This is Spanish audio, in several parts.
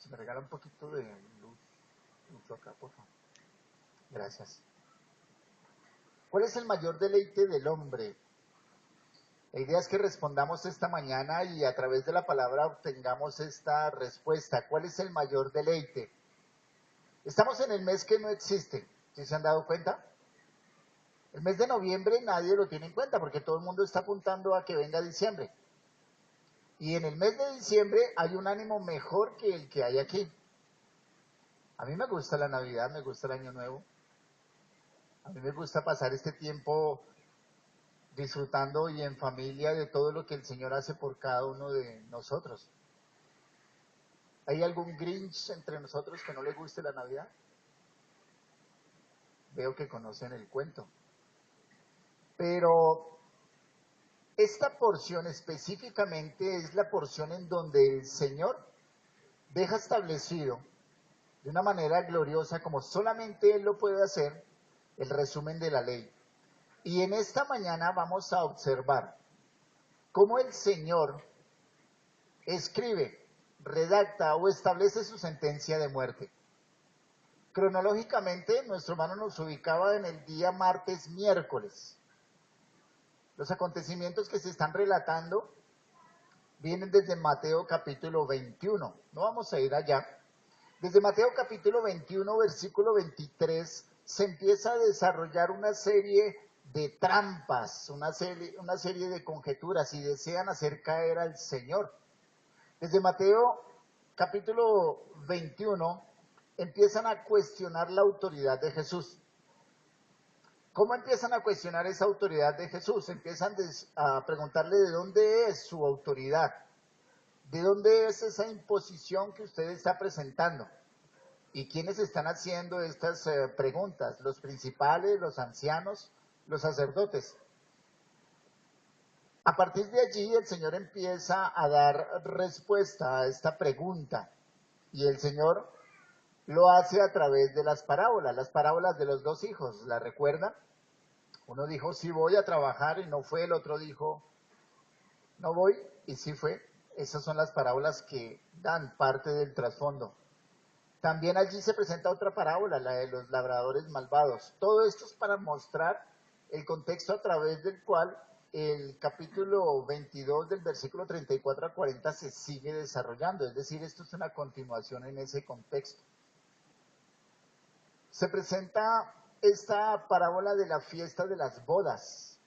Si me regala un poquito de luz, mucho acá, por favor. Gracias. ¿Cuál es el mayor deleite del hombre? La idea es que respondamos esta mañana y a través de la palabra obtengamos esta respuesta. ¿Cuál es el mayor deleite? Estamos en el mes que no existe. ¿Sí se han dado cuenta? El mes de noviembre nadie lo tiene en cuenta porque todo el mundo está apuntando a que venga diciembre. Y en el mes de diciembre hay un ánimo mejor que el que hay aquí. A mí me gusta la Navidad, me gusta el Año Nuevo. A mí me gusta pasar este tiempo disfrutando y en familia de todo lo que el Señor hace por cada uno de nosotros. ¿Hay algún Grinch entre nosotros que no le guste la Navidad? Veo que conocen el cuento. Pero esta porción específicamente es la porción en donde el Señor deja establecido de una manera gloriosa, como solamente Él lo puede hacer, el resumen de la ley. Y en esta mañana vamos a observar cómo el Señor escribe, redacta o establece su sentencia de muerte. Cronológicamente, nuestro hermano nos ubicaba en el día martes, miércoles. Los acontecimientos que se están relatando vienen desde Mateo capítulo 21. No vamos a ir allá. Desde Mateo capítulo 21, versículo 23, se empieza a desarrollar una serie de trampas, una serie de conjeturas y desean hacer caer al Señor. Desde Mateo capítulo 21 empiezan a cuestionar la autoridad de Jesús. ¿Cómo empiezan a cuestionar esa autoridad de Jesús? Empiezan a preguntarle de dónde es su autoridad, de dónde es esa imposición que usted está presentando. ¿Y quiénes están haciendo estas preguntas? Los principales, los ancianos, los sacerdotes. A partir de allí el Señor empieza a dar respuesta a esta pregunta y el Señor lo hace a través de las parábolas de los dos hijos, ¿la recuerdan? Uno dijo, sí voy a trabajar y no fue, el otro dijo, no voy y sí fue. Esas son las parábolas que dan parte del trasfondo. También allí se presenta otra parábola, la de los labradores malvados. Todo esto es para mostrar el contexto a través del cual el capítulo 22 del versículo 34 a 40 se sigue desarrollando. Es decir, esto es una continuación en ese contexto. Se presenta esta parábola de la fiesta de las bodas.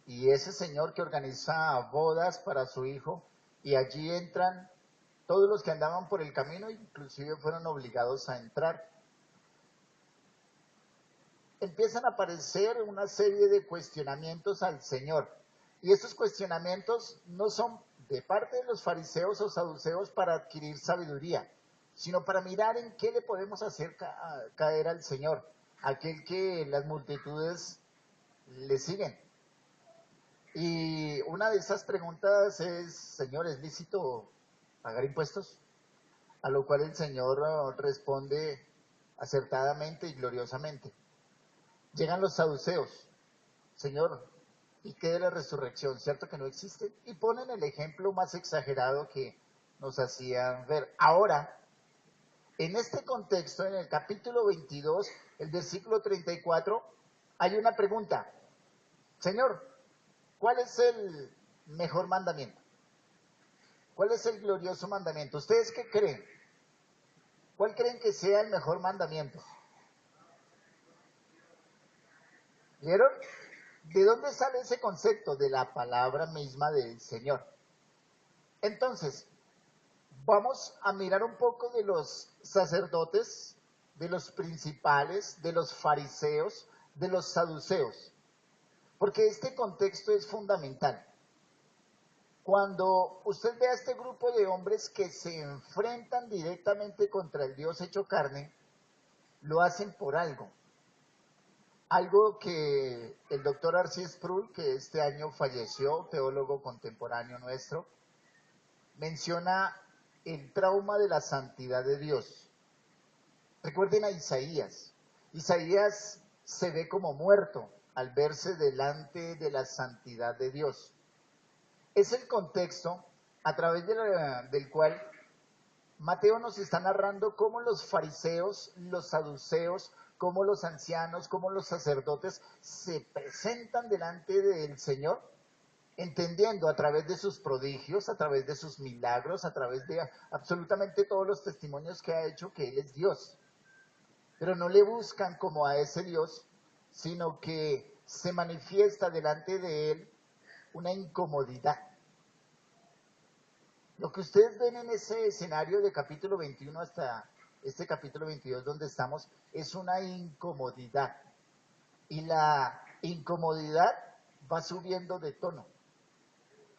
Y ese señor que organiza bodas para su hijo, y allí entran todos los que andaban por el camino, inclusive fueron obligados a entrar. Empiezan a aparecer una serie de cuestionamientos al Señor. Y estos cuestionamientos no son de parte de los fariseos o saduceos para adquirir sabiduría, sino para mirar en qué le podemos hacer caer al Señor, aquel que las multitudes le siguen. Y una de esas preguntas es, Señor, ¿es lícito pagar impuestos? A lo cual el Señor responde acertadamente y gloriosamente. Llegan los saduceos, Señor, ¿y qué de la resurrección? ¿Cierto que no existe? Y ponen el ejemplo más exagerado que nos hacían ver. Ahora, en este contexto, en el capítulo 22, el versículo 34, hay una pregunta. Señor, ¿cuál es el mejor mandamiento? ¿Cuál es el glorioso mandamiento? ¿Ustedes qué creen? ¿Cuál creen que sea el mejor mandamiento? ¿Vieron? ¿De dónde sale ese concepto? De la palabra misma del Señor. Entonces, vamos a mirar un poco de los sacerdotes, de los principales, de los fariseos, de los saduceos, porque este contexto es fundamental. Cuando usted ve a este grupo de hombres que se enfrentan directamente contra el Dios hecho carne, lo hacen por algo. Algo que el doctor Arcis Sproul, que este año falleció, teólogo contemporáneo nuestro, menciona el trauma de la santidad de Dios. Recuerden a Isaías. Isaías se ve como muerto al verse delante de la santidad de Dios. Es el contexto a través del cual Mateo nos está narrando cómo los fariseos, los saduceos, cómo los ancianos, cómo los sacerdotes se presentan delante del Señor, entendiendo a través de sus prodigios, a través de sus milagros, a través de absolutamente todos los testimonios que ha hecho que Él es Dios. Pero no le buscan como a ese Dios, sino que se manifiesta delante de Él una incomodidad. Lo que ustedes ven en ese escenario de capítulo 21 hasta este capítulo 22 donde estamos, es una incomodidad. Y la incomodidad va subiendo de tono.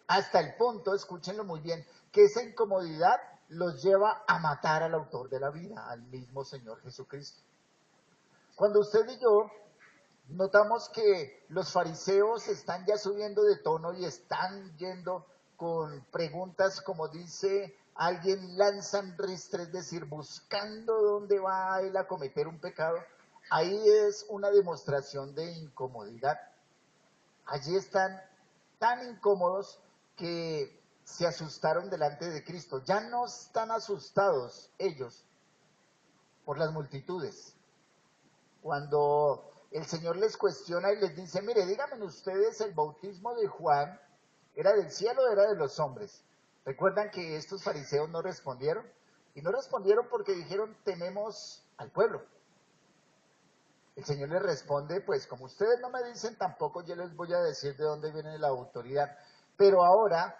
Hasta el punto, escúchenlo muy bien, que esa incomodidad los lleva a matar al autor de la vida, al mismo Señor Jesucristo. Cuando usted y yo notamos que los fariseos están ya subiendo de tono y están yendo con preguntas, como dice alguien, lanzan ristres, es decir, buscando dónde va él a cometer un pecado, ahí es una demostración de incomodidad. Allí están tan incómodos que se asustaron delante de Cristo. Ya no están asustados ellos por las multitudes. Cuando el Señor les cuestiona y les dice, mire, díganme ustedes, el bautismo de Juan, ¿era del cielo o era de los hombres? ¿Recuerdan que estos fariseos no respondieron? Y no respondieron porque dijeron, tememos al pueblo. El Señor les responde, pues como ustedes no me dicen, tampoco yo les voy a decir de dónde viene la autoridad. Pero ahora,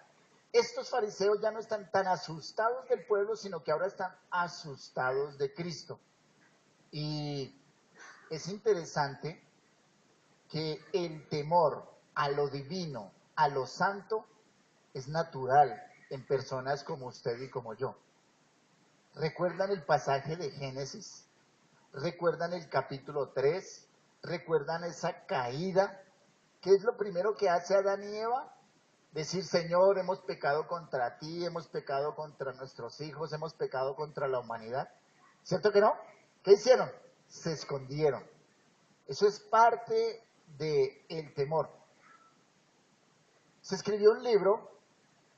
estos fariseos ya no están tan asustados del pueblo, sino que ahora están asustados de Cristo. Y es interesante que el temor a lo divino, a lo santo, es natural en personas como usted y como yo. ¿Recuerdan el pasaje de Génesis? ¿Recuerdan el capítulo 3? ¿Recuerdan esa caída? ¿Qué es lo primero que hace Adán y Eva? Decir, Señor, hemos pecado contra ti, hemos pecado contra nuestros hijos, hemos pecado contra la humanidad. ¿Cierto que no? ¿Qué hicieron? Se escondieron. Eso es parte del temor. Se escribió un libro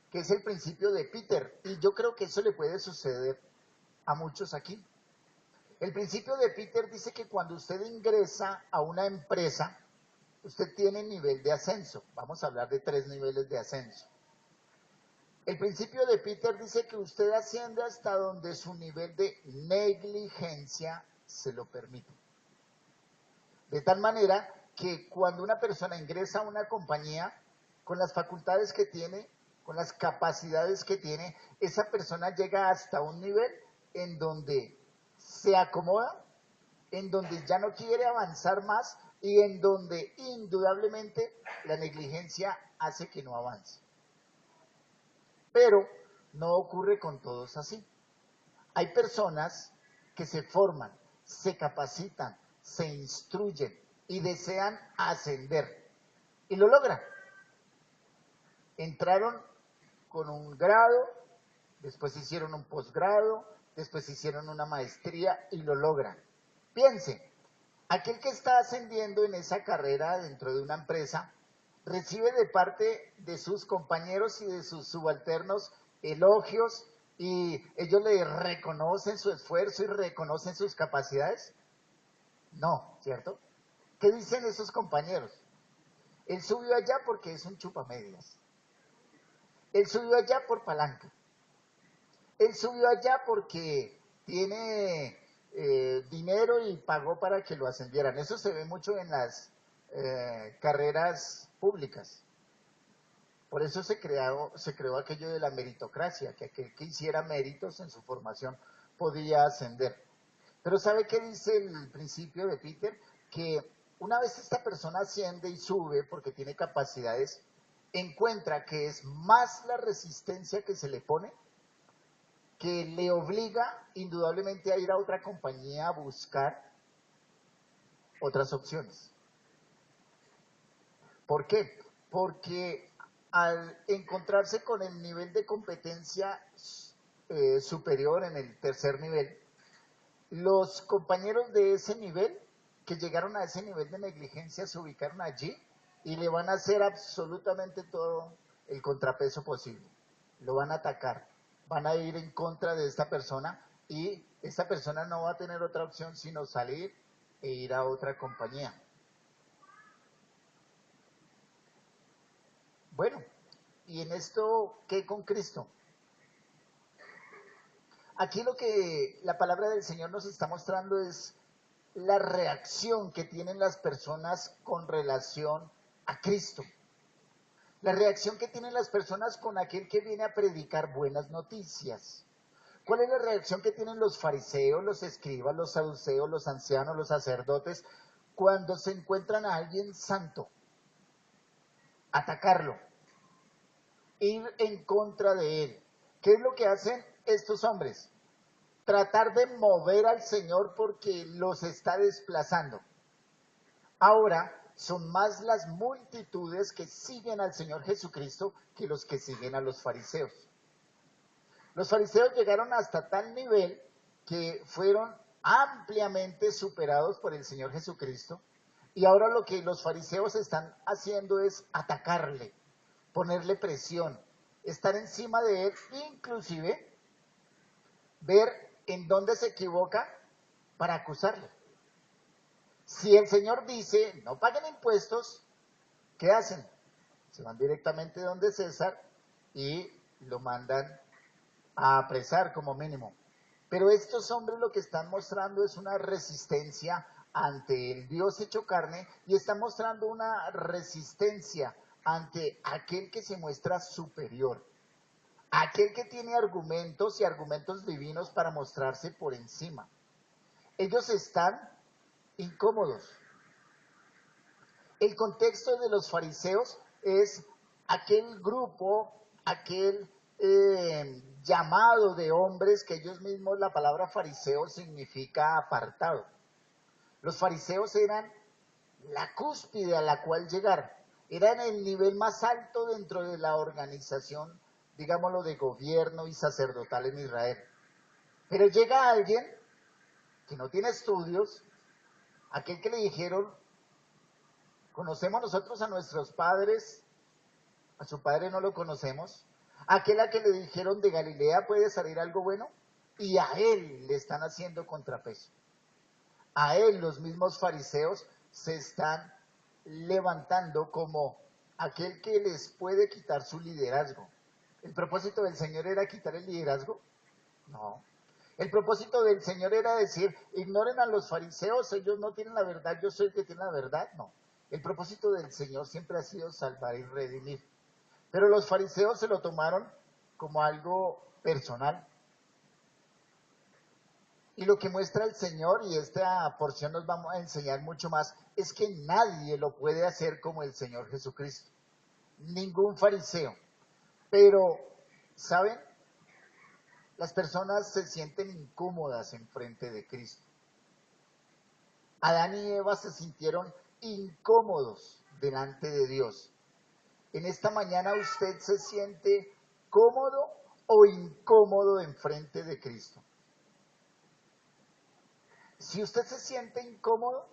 que es El Principio de Peter, y yo creo que eso le puede suceder a muchos aquí. El Principio de Peter dice que cuando usted ingresa a una empresa, usted tiene nivel de ascenso. Vamos a hablar de 3 niveles de ascenso. El Principio de Peter dice que usted asciende hasta donde su nivel de negligencia se lo permite. De tal manera que cuando una persona ingresa a una compañía, con las facultades que tiene, con las capacidades que tiene, esa persona llega hasta un nivel en donde se acomoda, en donde ya no quiere avanzar más y en donde indudablemente la negligencia hace que no avance. Pero no ocurre con todos así. Hay personas que se forman, se capacitan, se instruyen y desean ascender. Y lo logran. Entraron con un grado, después hicieron un posgrado, después hicieron una maestría y lo logran. Piensen, aquel que está ascendiendo en esa carrera dentro de una empresa recibe de parte de sus compañeros y de sus subalternos elogios y ellos le reconocen su esfuerzo y reconocen sus capacidades. No, ¿cierto? ¿Qué dicen esos compañeros? Él subió allá porque es un chupamedias. Él subió allá por palanca. Él subió allá porque tiene dinero y pagó para que lo ascendieran. Eso se ve mucho en las carreras públicas. Por eso se creó aquello de la meritocracia, que aquel que hiciera méritos en su formación podía ascender. Pero ¿sabe qué dice el Principio de Peter? Que una vez esta persona asciende y sube porque tiene capacidades, encuentra que es más la resistencia que se le pone, que le obliga indudablemente a ir a otra compañía a buscar otras opciones. ¿Por qué? Porque al encontrarse con el nivel de competencia superior en el tercer nivel, los compañeros de ese nivel, que llegaron a ese nivel de negligencia, se ubicaron allí y le van a hacer absolutamente todo el contrapeso posible. Lo van a atacar, van a ir en contra de esta persona y esta persona no va a tener otra opción sino salir e ir a otra compañía. Bueno, ¿y en esto qué con Cristo? Aquí lo que la palabra del Señor nos está mostrando es la reacción que tienen las personas con relación a Cristo. La reacción que tienen las personas con aquel que viene a predicar buenas noticias. ¿Cuál es la reacción que tienen los fariseos, los escribas, los saduceos, los ancianos, los sacerdotes, cuando se encuentran a alguien santo? Atacarlo, ir en contra de él. ¿Qué es lo que hacen estos hombres? Tratar de mover al Señor porque los está desplazando. Ahora son más las multitudes que siguen al Señor Jesucristo que los que siguen a los fariseos. Los fariseos llegaron hasta tal nivel que fueron ampliamente superados por el Señor Jesucristo, y ahora lo que los fariseos están haciendo es atacarle, ponerle presión, estar encima de él, inclusive ver en dónde se equivoca para acusarle. Si el Señor dice, no paguen impuestos, ¿qué hacen? Se van directamente donde César y lo mandan a apresar como mínimo. Pero estos hombres lo que están mostrando es una resistencia ante el Dios hecho carne y están mostrando una resistencia ante aquel que se muestra superior, aquel que tiene argumentos y argumentos divinos para mostrarse por encima. Ellos están incómodos. El contexto de los fariseos es aquel grupo, aquel llamado de hombres que ellos mismos, la palabra fariseo significa apartado. Los fariseos eran la cúspide a la cual llegar, eran el nivel más alto dentro de la organización, digámoslo, de gobierno y sacerdotal en Israel. Pero llega alguien que no tiene estudios, aquel que le dijeron, conocemos nosotros a nuestros padres, a su padre no lo conocemos, aquel a que le dijeron de Galilea puede salir algo bueno, y a él le están haciendo contrapeso. A él los mismos fariseos se están levantando como aquel que les puede quitar su liderazgo. ¿El propósito del Señor era quitar el liderazgo? No. El propósito del Señor era decir, ignoren a los fariseos, ellos no tienen la verdad, yo soy el que tiene la verdad. No. El propósito del Señor siempre ha sido salvar y redimir. Pero los fariseos se lo tomaron como algo personal. Y lo que muestra el Señor, y esta porción nos va a enseñar mucho más, es que nadie lo puede hacer como el Señor Jesucristo. Ningún fariseo. Pero, ¿saben? Las personas se sienten incómodas en frente de Cristo. Adán y Eva se sintieron incómodos delante de Dios. En esta mañana usted se siente cómodo o incómodo en frente de Cristo. Si usted se siente incómodo,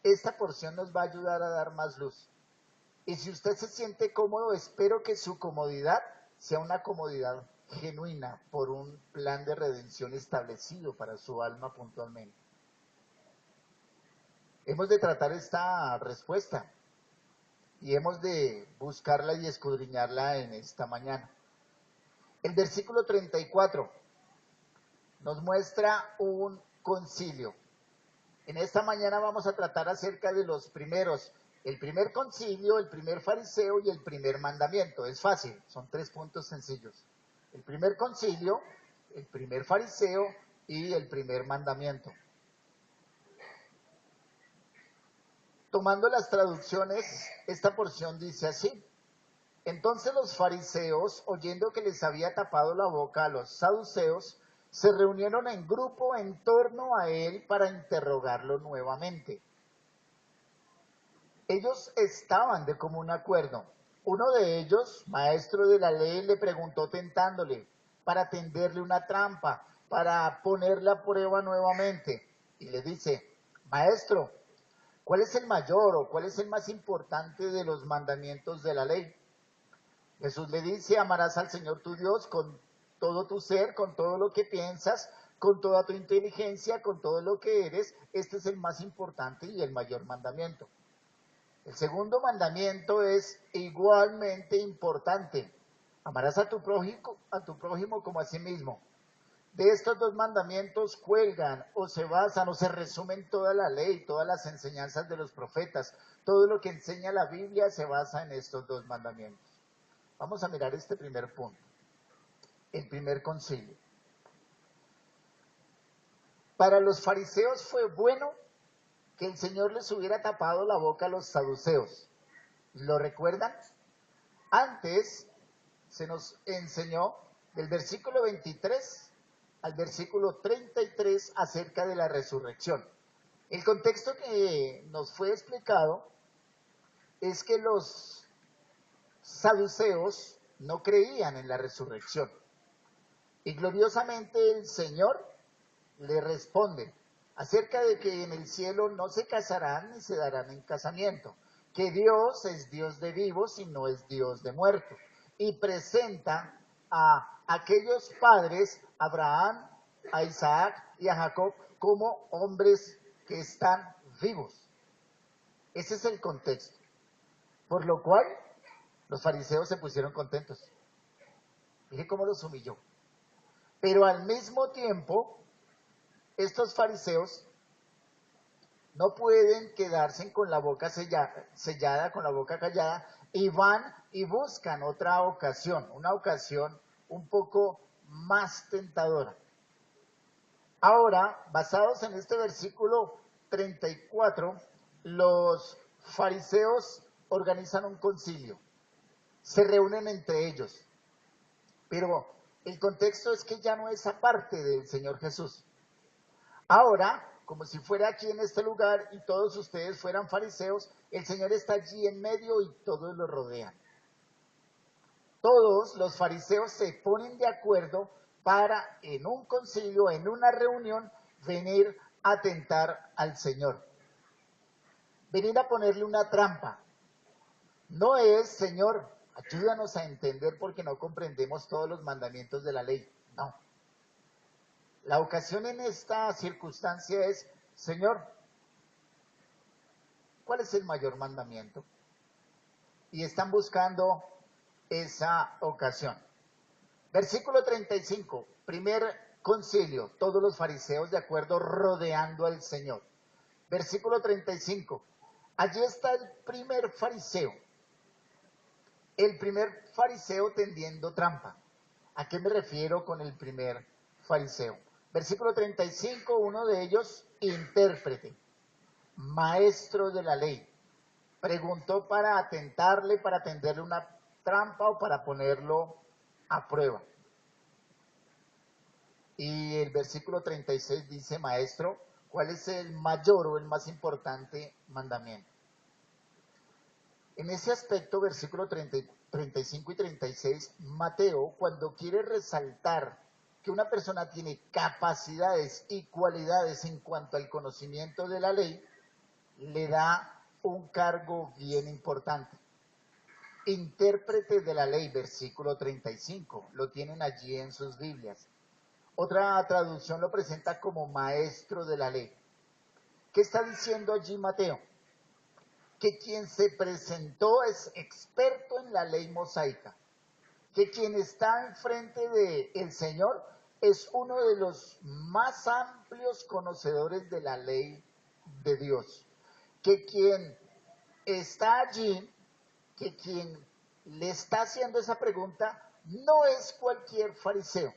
esta porción nos va a ayudar a dar más luz. Y si usted se siente cómodo, espero que su comodidad sea una comodidad genuina por un plan de redención establecido para su alma puntualmente. Hemos de tratar esta respuesta y hemos de buscarla y escudriñarla en esta mañana. El versículo 34 nos muestra un concilio. En esta mañana vamos a tratar acerca de los primeros, el primer concilio, el primer fariseo y el primer mandamiento. Es fácil, son 3 puntos sencillos. El primer concilio, el primer fariseo y el primer mandamiento. Tomando las traducciones, esta porción dice así: entonces los fariseos, oyendo que les había tapado la boca a los saduceos, se reunieron en grupo en torno a él para interrogarlo nuevamente. Ellos estaban de común acuerdo. Uno de ellos, maestro de la ley, le preguntó tentándole para tenderle una trampa, para ponerle a prueba nuevamente. Y le dice, maestro, ¿cuál es el mayor o cuál es el más importante de los mandamientos de la ley? Jesús le dice, amarás al Señor tu Dios con todo tu ser, con todo lo que piensas, con toda tu inteligencia, con todo lo que eres. Este es el más importante y el mayor mandamiento. El segundo mandamiento es igualmente importante. Amarás a tu prójimo como a sí mismo. De estos dos mandamientos cuelgan o se basan o se resumen toda la ley, todas las enseñanzas de los profetas. Todo lo que enseña la Biblia se basa en estos dos mandamientos. Vamos a mirar este primer punto, el primer concilio. Para los fariseos fue bueno que el Señor les hubiera tapado la boca a los saduceos. ¿Lo recuerdan? Antes se nos enseñó del versículo 23 al versículo 33 acerca de la resurrección. El contexto que nos fue explicado es que los saduceos no creían en la resurrección. Y gloriosamente el Señor le responde acerca de que en el cielo no se casarán ni se darán en casamiento, que Dios es Dios de vivos y no es Dios de muertos. Y presenta a aquellos padres, Abraham, a Isaac y a Jacob, como hombres que están vivos. Ese es el contexto. Por lo cual, los fariseos se pusieron contentos. Dije cómo los humilló. Pero al mismo tiempo, estos fariseos no pueden quedarse con la boca sellada, con la boca callada, y van y buscan otra ocasión, una ocasión un poco más tentadora. Ahora, basados en este versículo 34, los fariseos organizan un concilio, se reúnen entre ellos, pero el contexto es que ya no es aparte del Señor Jesús. Ahora, como si fuera aquí en este lugar y todos ustedes fueran fariseos, el Señor está allí en medio y todos lo rodean. Todos los fariseos se ponen de acuerdo para en un concilio, en una reunión, venir a tentar al Señor. Venir a ponerle una trampa. No es, Señor, ayúdanos a entender porque no comprendemos todos los mandamientos de la ley. No. La ocasión en esta circunstancia es, Señor, ¿cuál es el mayor mandamiento? Y están buscando esa ocasión. Versículo 35, primer concilio, todos los fariseos de acuerdo rodeando al Señor. Versículo 35, allí está el primer fariseo tendiendo trampa. ¿A qué me refiero con el primer fariseo? Versículo 35, uno de ellos, intérprete, maestro de la ley, preguntó para atentarle, para tenderle una trampa o para ponerlo a prueba. Y el versículo 36 dice, maestro, ¿cuál es el mayor o el más importante mandamiento? En ese aspecto, versículo 35 y 36, Mateo, cuando quiere resaltar que una persona tiene capacidades y cualidades en cuanto al conocimiento de la ley, le da un cargo bien importante. Intérprete de la ley, versículo 35, lo tienen allí en sus Biblias. Otra traducción lo presenta como maestro de la ley. ¿Qué está diciendo allí Mateo? Que quien se presentó es experto en la ley mosaica, que quien está enfrente del Señor es uno de los más amplios conocedores de la ley de Dios, que quien está allí, que quien le está haciendo esa pregunta no es cualquier fariseo.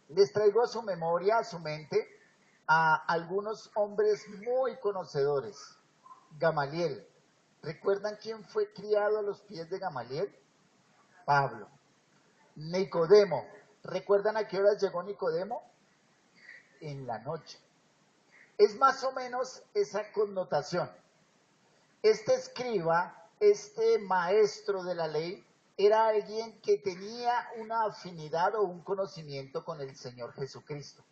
Les traigo a su memoria, a su mente, a algunos hombres muy conocedores. Gamaliel. ¿Recuerdan quién fue criado a los pies de Gamaliel? Pablo. Nicodemo. ¿Recuerdan a qué horas llegó Nicodemo? En la noche. Es más o menos esa connotación. Este escriba, este maestro de la ley, era alguien que tenía una afinidad o un conocimiento con el Señor Jesucristo.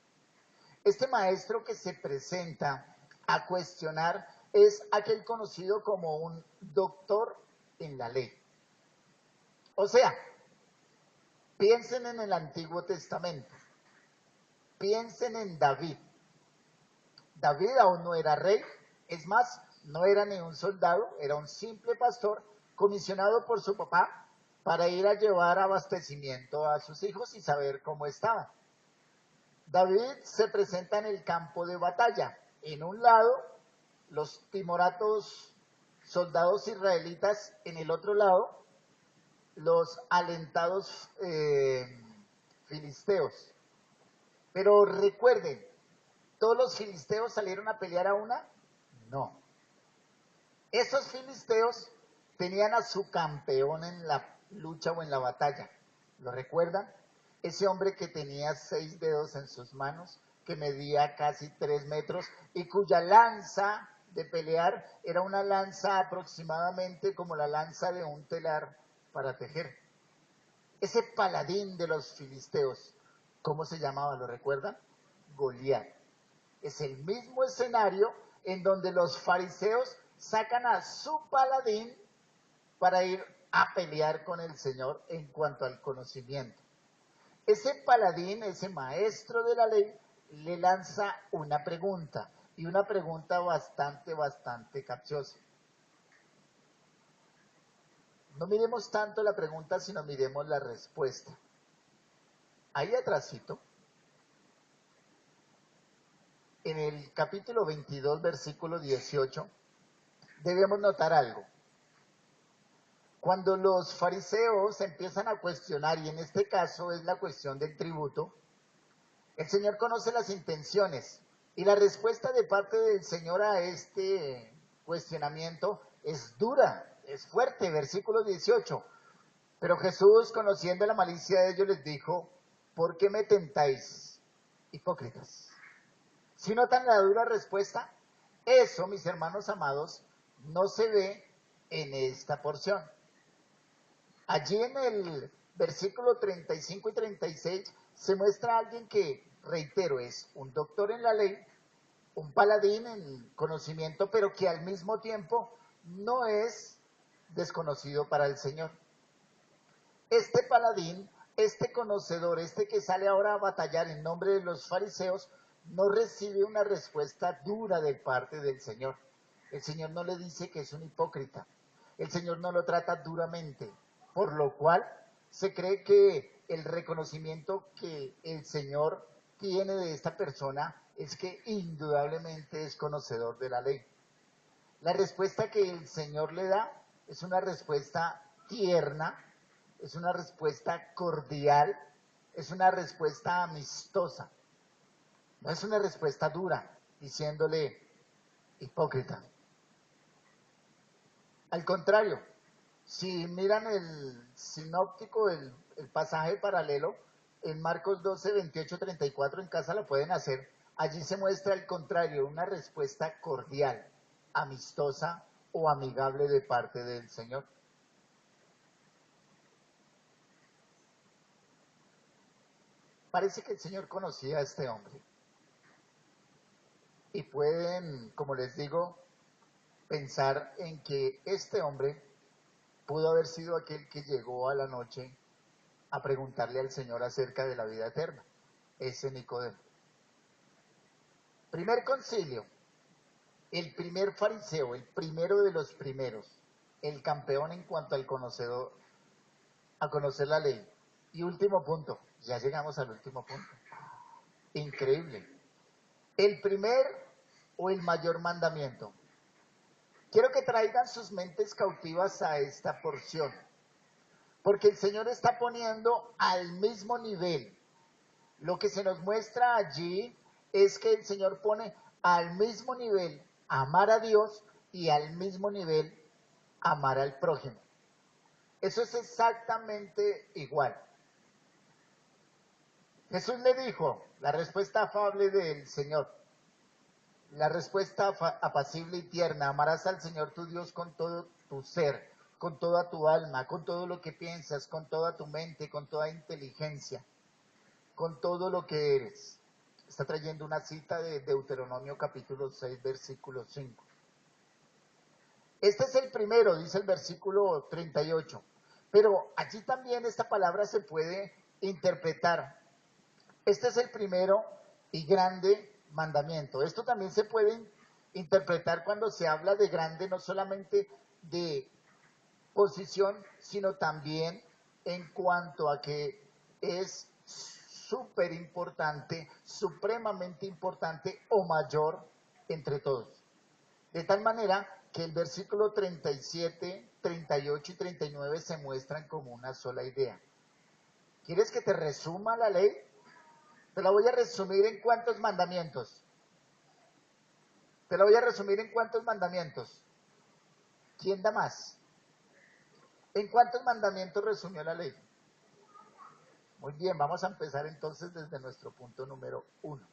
Este maestro que se presenta a cuestionar es aquel conocido como un doctor en la ley. O sea, Piensen en el Antiguo Testamento. Piensen en David. David aún no era rey, es más, no era ni un soldado, era un simple pastor comisionado por su papá para ir a llevar abastecimiento a sus hijos y saber cómo estaban. David se presenta en el campo de batalla. En un lado, los timoratos soldados israelitas, en el otro lado, los alentados filisteos. Pero recuerden, ¿todos los filisteos salieron a pelear a una? No. Esos filisteos tenían a su campeón en la lucha o en la batalla. ¿Lo recuerdan? Ese hombre que tenía 6 dedos en sus manos, que medía casi 3 metros y cuya lanza de pelear era una lanza aproximadamente como la lanza de un telar para tejer. Ese paladín de los filisteos, ¿cómo se llamaba? ¿Lo recuerdan? Goliat. Es el mismo escenario en donde los fariseos sacan a su paladín para ir a pelear con el Señor en cuanto al conocimiento. Ese paladín, ese maestro de la ley, le lanza una pregunta, y una pregunta bastante capciosa. No miremos tanto la pregunta, sino miremos la respuesta. Ahí atrásito, en el capítulo 22, versículo 18, debemos notar algo. Cuando los fariseos empiezan a cuestionar, y en este caso es la cuestión del tributo, el Señor conoce las intenciones, y la respuesta de parte del Señor a este cuestionamiento es dura, es fuerte, versículo 18. Pero Jesús, conociendo la malicia de ellos, les dijo: ¿por qué me tentáis, hipócritas? ¿Sí notan la dura respuesta? Eso, mis hermanos amados, no se ve en esta porción. Allí en el versículo 35 y 36 se muestra a alguien que, reitero, es un doctor en la ley, un paladín en conocimiento, pero que al mismo tiempo no es desconocido para el Señor. Este paladín, este conocedor, este que sale ahora a batallar en nombre de los fariseos, no recibe una respuesta dura de parte del Señor. El Señor no le dice que es un hipócrita. El Señor no lo trata duramente, por lo cual se cree que el reconocimiento que el Señor tiene de esta persona es que indudablemente es conocedor de la ley. La respuesta que el Señor le da es una respuesta tierna, es una respuesta cordial, es una respuesta amistosa. No es una respuesta dura, diciéndole hipócrita. Al contrario, si miran el sinóptico, el pasaje paralelo, en Marcos 12, 28, 34, en casa lo pueden hacer, allí se muestra el contrario, una respuesta cordial, amistosa o amigable de parte del Señor. Parece que el Señor conocía a este hombre. Y pueden, como les digo, pensar en que este hombre pudo haber sido aquel que llegó a la noche a preguntarle al Señor acerca de la vida eterna, ese Nicodemo. Primer concilio, el primer fariseo, el primero de los primeros, el campeón en cuanto al conocedor, a conocer la ley. Y último punto, ya llegamos al último punto. Increíble. El primer o el mayor mandamiento. Quiero que traigan sus mentes cautivas a esta porción, porque el Señor está poniendo al mismo nivel. Lo que se nos muestra allí es que el Señor pone al mismo nivel amar a Dios y al mismo nivel amar al prójimo. Eso es exactamente igual. Jesús le dijo, la respuesta afable del Señor, la respuesta apacible y tierna: amarás al Señor tu Dios con todo tu ser, con toda tu alma, con todo lo que piensas, con toda tu mente, con toda inteligencia, con todo lo que eres. Está trayendo una cita de Deuteronomio capítulo 6, versículo 5. Este es el primero, dice el versículo 38. Pero allí también esta palabra se puede interpretar. Este es el primero y grande mandamiento. Esto también se puede interpretar cuando se habla de grande, no solamente de posición, sino también en cuanto a que es súper importante, supremamente importante o mayor entre todos. De tal manera que el versículo 37, 38 y 39 se muestran como una sola idea. ¿Quieres que te resuma la ley? Te la voy a resumir en cuántos mandamientos. Te la voy a resumir en cuántos mandamientos. ¿Quién da más? ¿En cuántos mandamientos resumió la ley? Muy bien, vamos a empezar entonces desde nuestro punto número 1.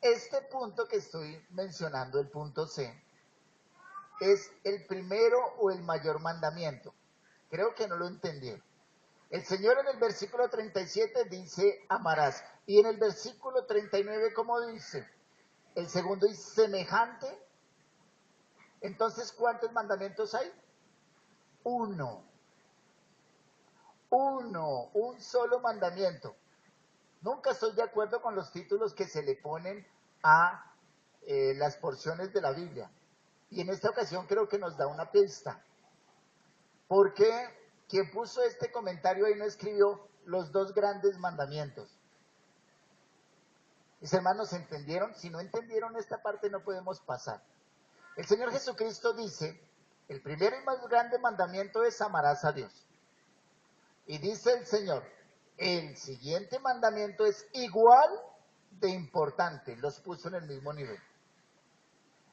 Este punto que estoy mencionando, el punto C, es el primero o el mayor mandamiento. Creo que no lo entendieron. El Señor en el versículo 37 dice, amarás. Y en el versículo 39, ¿cómo dice? El segundo es semejante. Entonces, ¿cuántos mandamientos hay? Uno, un solo mandamiento. Nunca estoy de acuerdo con los títulos que se le ponen a las porciones de la Biblia. Y en esta ocasión creo que nos da una pista. Porque quien puso este comentario ahí no escribió los dos grandes mandamientos. Mis hermanos, ¿entendieron? Si no entendieron esta parte no podemos pasar. El Señor Jesucristo dice, el primero y más grande mandamiento es amarás a Dios. Y dice el Señor, el siguiente mandamiento es igual de importante, los puso en el mismo nivel.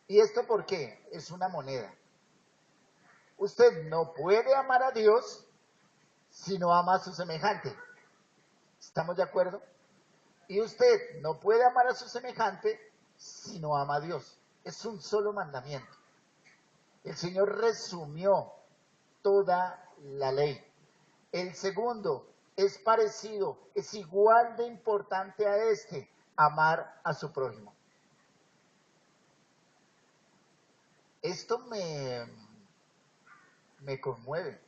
¿Y esto por qué? Es una moneda. Usted no puede amar a Dios si no ama a su semejante. ¿Estamos de acuerdo? Y usted no puede amar a su semejante si no ama a Dios. Es un solo mandamiento. El Señor resumió toda la ley. El segundo es parecido, es igual de importante a este, amar a su prójimo. Esto me conmueve.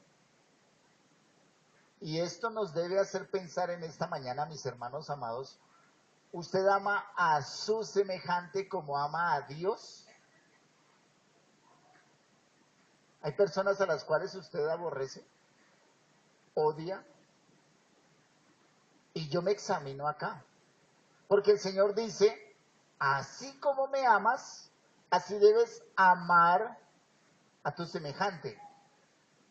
Y esto nos debe hacer pensar en esta mañana, mis hermanos amados. ¿Usted ama a su semejante como ama a Dios? ¿Hay personas a las cuales usted aborrece, odia? Y yo me examino acá. Porque el Señor dice, así como me amas, así debes amar a tu semejante.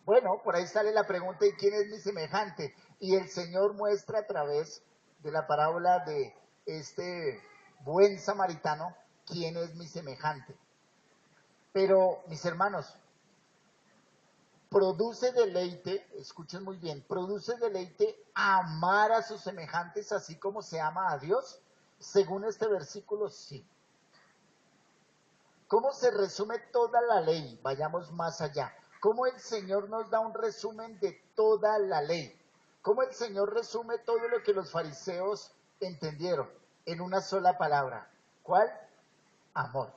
Bueno, por ahí sale la pregunta, ¿y quién es mi semejante? Y el Señor muestra a través de la parábola de este buen samaritano, ¿quién es mi semejante? Pero, mis hermanos, produce deleite, escuchen muy bien, produce deleite amar a sus semejantes así como se ama a Dios, según este versículo, sí. ¿Cómo se resume toda la ley? Vayamos más allá. ¿Cómo el Señor nos da un resumen de toda la ley? ¿Cómo el Señor resume todo lo que los fariseos entendieron en una sola palabra? ¿Cuál? Amor.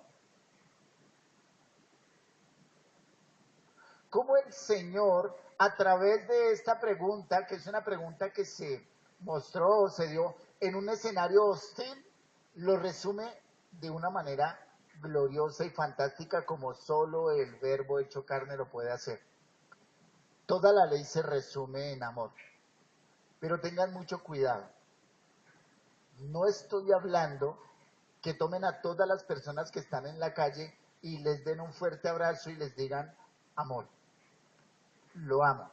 ¿Cómo el Señor, a través de esta pregunta, que es una pregunta que se mostró o se dio en un escenario hostil, lo resume de una manera gloriosa y fantástica como solo el verbo hecho carne lo puede hacer? Toda la ley se resume en amor, pero tengan mucho cuidado. No estoy hablando que tomen a todas las personas que están en la calle y les den un fuerte abrazo y les digan amor. Lo amo.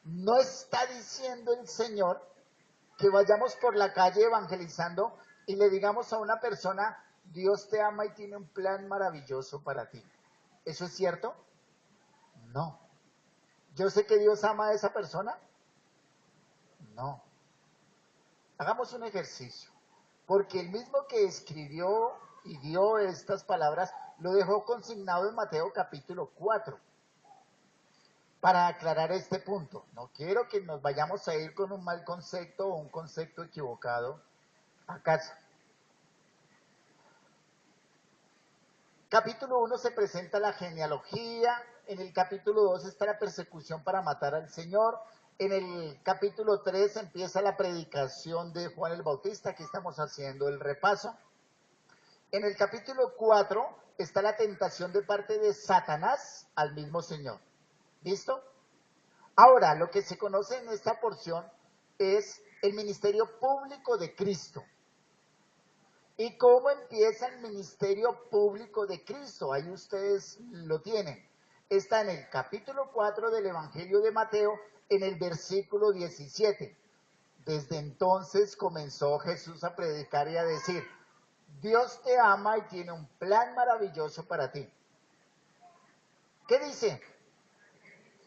No está diciendo el Señor que vayamos por la calle evangelizando y le digamos a una persona, Dios te ama y tiene un plan maravilloso para ti. ¿Eso es cierto? No. ¿Yo sé que Dios ama a esa persona? No. Hagamos un ejercicio, porque el mismo que escribió y dio estas palabras lo dejó consignado en Mateo capítulo 4. Para aclarar este punto, no quiero que nos vayamos a ir con un mal concepto o un concepto equivocado a casa. Capítulo 1 se presenta la genealogía, en el capítulo 2 está la persecución para matar al Señor, En el capítulo 3 empieza la predicación de Juan el Bautista, aquí estamos haciendo el repaso. En el capítulo 4 está la tentación de parte de Satanás al mismo Señor. ¿Listo? Ahora, lo que se conoce en esta porción es el ministerio público de Cristo. ¿Y cómo empieza el ministerio público de Cristo? Ahí ustedes lo tienen. Está en el capítulo 4 del Evangelio de Mateo, en el versículo 17. Desde entonces comenzó Jesús a predicar y a decir: Dios te ama y tiene un plan maravilloso para ti. ¿Qué dice?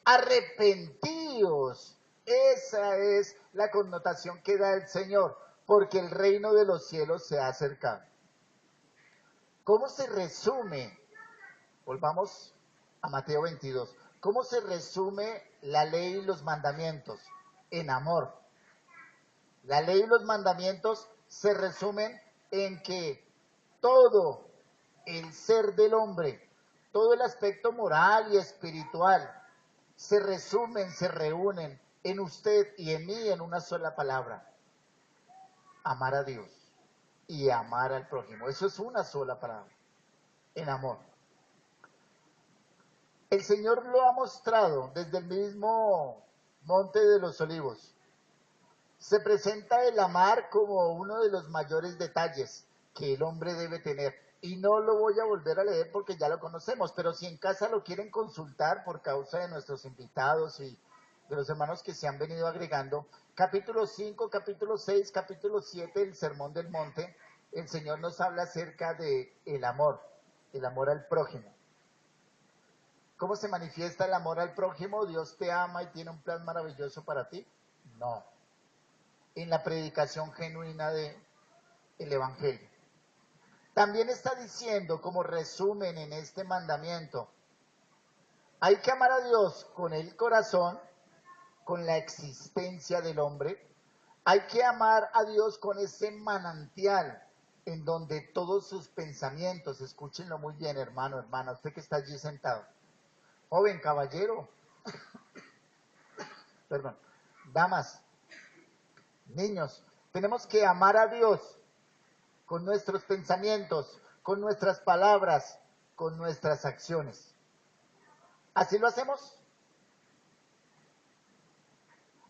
Arrepentíos. Esa es la connotación que da el Señor, porque el reino de los cielos se ha acercado. ¿Cómo se resume? Volvamos a Mateo 22. ¿Cómo se resume la ley y los mandamientos? En amor. La ley y los mandamientos se resumen en que todo el ser del hombre, todo el aspecto moral y espiritual, se resumen, se reúnen en usted y en mí en una sola palabra: amar a Dios y amar al prójimo. Eso es una sola palabra, en amor. El Señor lo ha mostrado desde el mismo Monte de los Olivos. Se presenta el amar como uno de los mayores detalles que el hombre debe tener. Y no lo voy a volver a leer porque ya lo conocemos, pero si en casa lo quieren consultar por causa de nuestros invitados y de los hermanos que se han venido agregando, capítulo 5, capítulo 6, capítulo 7 del Sermón del Monte, el Señor nos habla acerca de el amor al prójimo. ¿Cómo se manifiesta el amor al prójimo? ¿Dios te ama y tiene un plan maravilloso para ti? No. En la predicación genuina del Evangelio. También está diciendo, como resumen en este mandamiento, hay que amar a Dios con el corazón, con la existencia del hombre. Hay que amar a Dios con ese manantial en donde todos sus pensamientos, escúchenlo muy bien, hermano, hermana, usted que está allí sentado, joven, caballero, perdón, damas, niños, tenemos que amar a Dios con nuestros pensamientos, con nuestras palabras, con nuestras acciones. ¿Así lo hacemos?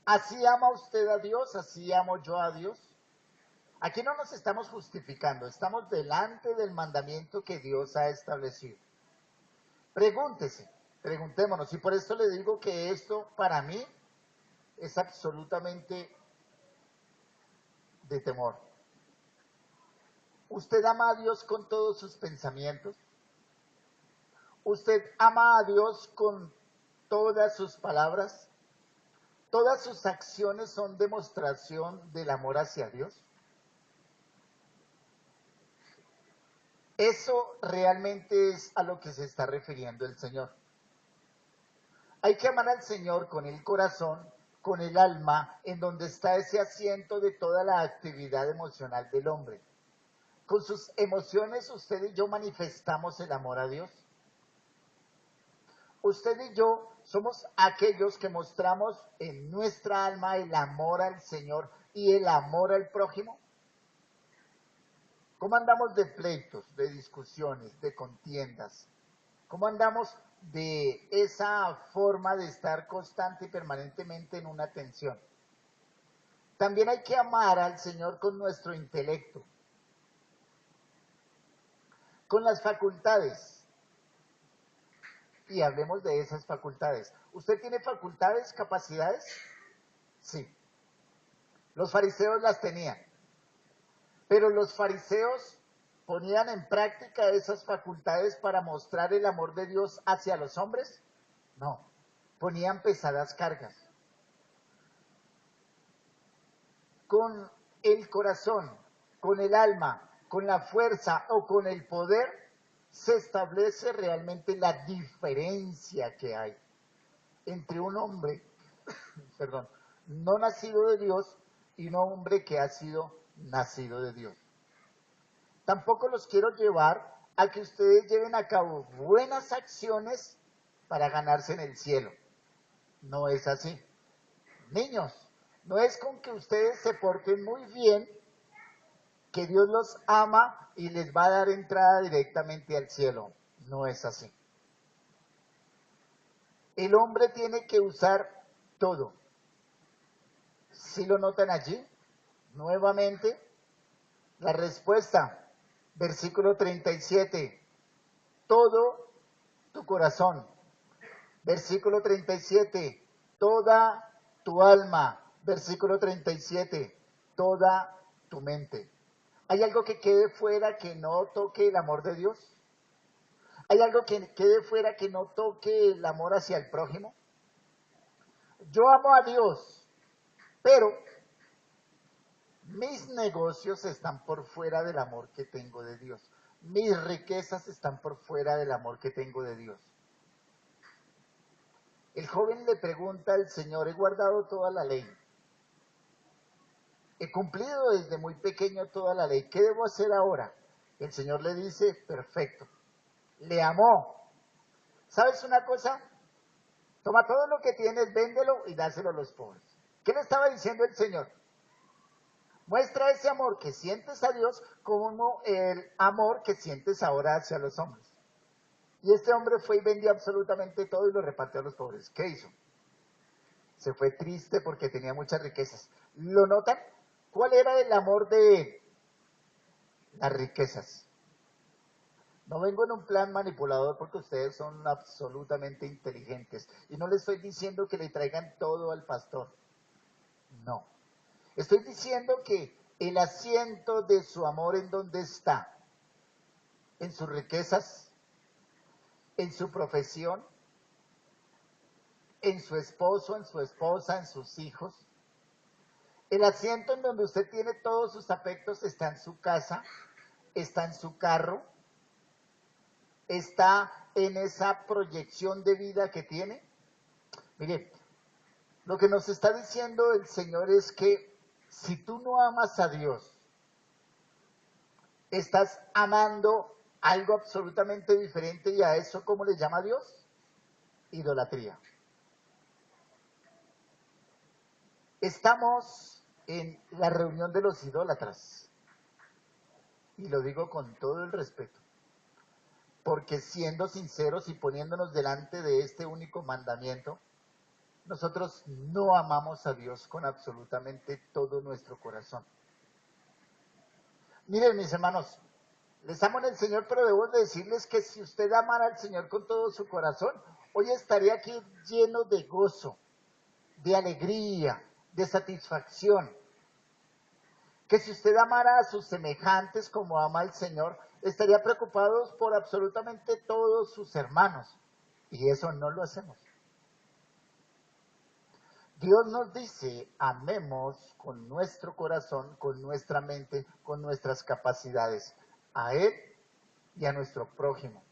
¿Así ama usted a Dios? ¿Así amo yo a Dios? Aquí no nos estamos justificando, estamos delante del mandamiento que Dios ha establecido. Pregúntese, preguntémonos, y por esto le digo que esto para mí es absolutamente de temor. ¿Usted ama a Dios con todos sus pensamientos? ¿Usted ama a Dios con todas sus palabras? ¿Todas sus acciones son demostración del amor hacia Dios? Eso realmente es a lo que se está refiriendo el Señor. Hay que amar al Señor con el corazón, con el alma, en donde está ese asiento de toda la actividad emocional del hombre. Con sus emociones usted y yo manifestamos el amor a Dios. Usted y yo somos aquellos que mostramos en nuestra alma el amor al Señor y el amor al prójimo. ¿Cómo andamos de pleitos, de discusiones, de contiendas? ¿Cómo andamos de esa forma de estar constante y permanentemente en una tensión? También hay que amar al Señor con nuestro intelecto, con las facultades. Y hablemos de esas facultades. ¿Usted tiene facultades, capacidades? Sí. Los fariseos las tenían. Pero los fariseos ponían en práctica esas facultades para mostrar el amor de Dios hacia los hombres. No, ponían pesadas cargas. Con el corazón, con el alma, con la fuerza o con el poder, se establece realmente la diferencia que hay entre un hombre, perdón, no nacido de Dios y un hombre que ha sido nacido de Dios. Tampoco los quiero llevar a que ustedes lleven a cabo buenas acciones para ganarse en el cielo. No es así. Niños, no es con que ustedes se porten muy bien que Dios los ama y les va a dar entrada directamente al cielo. No es así. El hombre tiene que usar todo. ¿Sí lo notan allí? Nuevamente, la respuesta, versículo 37, todo tu corazón. Versículo 37, toda tu alma. Versículo 37, toda tu mente. ¿Hay algo que quede fuera que no toque el amor de Dios? ¿Hay algo que quede fuera que no toque el amor hacia el prójimo? Yo amo a Dios, pero mis negocios están por fuera del amor que tengo de Dios. Mis riquezas están por fuera del amor que tengo de Dios. El joven le pregunta al Señor, he guardado toda la ley. He cumplido desde muy pequeño toda la ley. ¿Qué debo hacer ahora? El Señor le dice, perfecto. Le amó. ¿Sabes una cosa? Toma todo lo que tienes, véndelo y dáselo a los pobres. ¿Qué le estaba diciendo el Señor? Muestra ese amor que sientes a Dios como el amor que sientes ahora hacia los hombres. Y este hombre fue y vendió absolutamente todo y lo repartió a los pobres. ¿Qué hizo? Se fue triste porque tenía muchas riquezas. ¿Lo notan? ¿Cuál era el amor de él? Las riquezas. No vengo en un plan manipulador porque ustedes son absolutamente inteligentes. Y no les estoy diciendo que le traigan todo al pastor. No. Estoy diciendo que el asiento de su amor en dónde está. En sus riquezas, en su profesión, en su esposo, en su esposa, en sus hijos. El asiento en donde usted tiene todos sus afectos está en su casa, está en su carro, está en esa proyección de vida que tiene. Mire, lo que nos está diciendo el Señor es que si tú no amas a Dios, estás amando algo absolutamente diferente y a eso, ¿cómo le llama Dios? Idolatría. Estamos en la reunión de los idólatras y lo digo con todo el respeto, porque siendo sinceros y poniéndonos delante de este único mandamiento, nosotros no amamos a Dios con absolutamente todo nuestro corazón. Miren, mis hermanos, les amo en el Señor, pero debo decirles que si usted amara al Señor con todo su corazón, hoy estaría aquí lleno de gozo, de alegría, de satisfacción. Que si usted amara a sus semejantes como ama al Señor, estaría preocupado por absolutamente todos sus hermanos. Y eso no lo hacemos. Dios nos dice, amemos con nuestro corazón, con nuestra mente, con nuestras capacidades, a Él y a nuestro prójimo.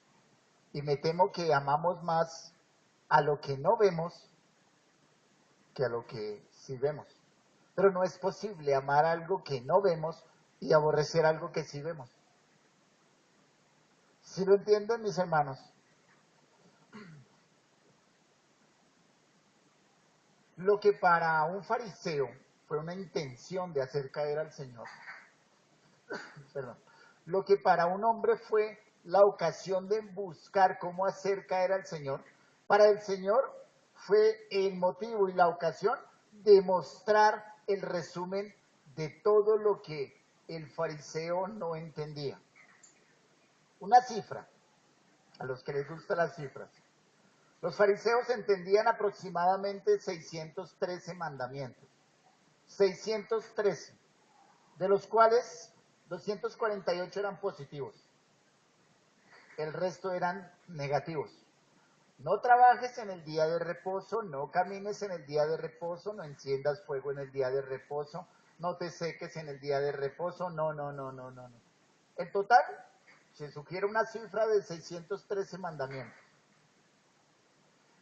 Y me temo que amamos más a lo que no vemos que a lo que sí vemos. Pero no es posible amar algo que no vemos y aborrecer algo que sí vemos. ¿Sí lo entienden, mis hermanos? Lo que para un fariseo fue una intención de hacer caer al Señor, perdón, lo que para un hombre fue la ocasión de buscar cómo hacer caer al Señor, para el Señor fue el motivo y la ocasión de mostrar el resumen de todo lo que el fariseo no entendía. Una cifra, a los que les gustan las cifras. Los fariseos entendían aproximadamente 613 mandamientos. 613, de los cuales 248 eran positivos. El resto eran negativos. No trabajes en el día de reposo, no camines en el día de reposo, no enciendas fuego en el día de reposo, no te seques en el día de reposo, no. En total, se sugiere una cifra de 613 mandamientos.